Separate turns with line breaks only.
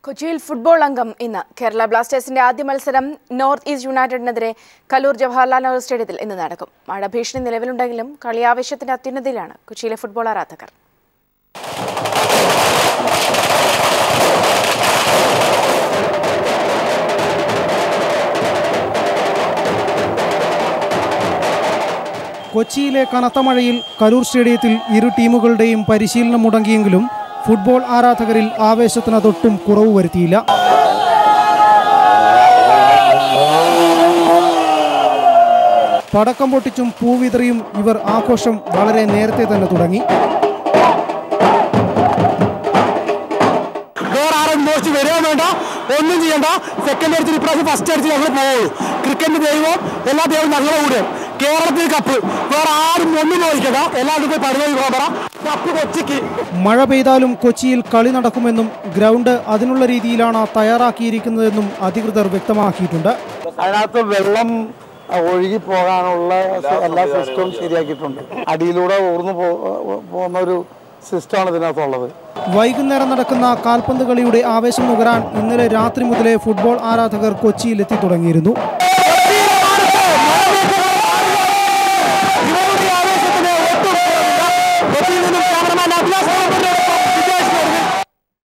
കൊച്ചിയിൽ ഫുട്ബോൾ അംഗം ഇന്ന് കേരള ബ്ലാസ്റ്റേഴ്സിന്റെ ആദ്യ മത്സരം നോർത്ത് ഈസ്റ്റ് യുണൈറ്റഡിനെതിരെ കലൂർ ജവഹർലാൽ നെഹ്റു സ്റ്റേഡിയത്തിൽ ഇന്ന് നടക്കും. മഴ ഭീഷണി നിലവിലുണ്ടെങ്കിലും കളിയാവേശത്തിന്റെ അത്യുന്നതിയിലാണ് കൊച്ചിയിലെ ഫുട്ബോൾ ആരാധകർ.
കൊച്ചിയിലെ കനത്ത മഴയിൽ കലൂർ സ്റ്റേഡിയത്തിൽ ഇരു ടീമുകളുടെയും പരിശീലനം മുടങ്ങിയെങ്കിലും ഫുട്ബോൾ ആരാധകരിൽ ആവേശത്തിന് തൊട്ടും കുറവ് വരുത്തിയില്ല. പടക്കം പൊട്ടിച്ചും പൂവിതറിയും ഇവർ ആഘോഷം വളരെ നേരത്തെ തന്നെ തുടങ്ങി.
വേണ്ട, ഒന്നും ചെയ്യണ്ട. സെക്കൻഡ് അടിച്ച് ഇപ്രാവശ്യം ഫസ്റ്റ് അടിച്ച് ഞങ്ങൾ പോകുള്ളൂ. ക്രിക്കറ്റ് ദൈവം എല്ലാ ദൈവവും ഞങ്ങളുടെ കൂടെ. കേരളത്തിൽ കപ്പ് വേറെ ആരും ഒന്നും ചോദിക്കണ്ട. എല്ലാവരും പോയി പരിപാടി പോകണം. കപ്പ് കൊച്ചിക്ക്.
മഴ പെയ്താലും കൊച്ചിയിൽ കളി നടക്കുമെന്നും ഗ്രൗണ്ട് അതിനുള്ള രീതിയിലാണ് തയ്യാറാക്കിയിരിക്കുന്നതെന്നും അധികൃതർ വ്യക്തമാക്കിയിട്ടുണ്ട്.
അതിനകത്ത് വെള്ളം ഒഴുകി പോകാനുള്ള എല്ലാ സിസ്റ്റവും ശരിയാക്കിയിട്ടുണ്ട്. അടിയിലൂടെ ഊർന്നു പോകുന്ന ഒരു സിസ്റ്റമാണ് ഇതിനകത്തുള്ളത്.
വൈകുന്നേരം നടക്കുന്ന കാൽപന്ത് കളിയുടെ ആവേശം നുകരാൻ ഇന്നലെ രാത്രി മുതലേ ഫുട്ബോൾ ആരാധകർ കൊച്ചിയിൽ എത്തി തുടങ്ങിയിരുന്നു.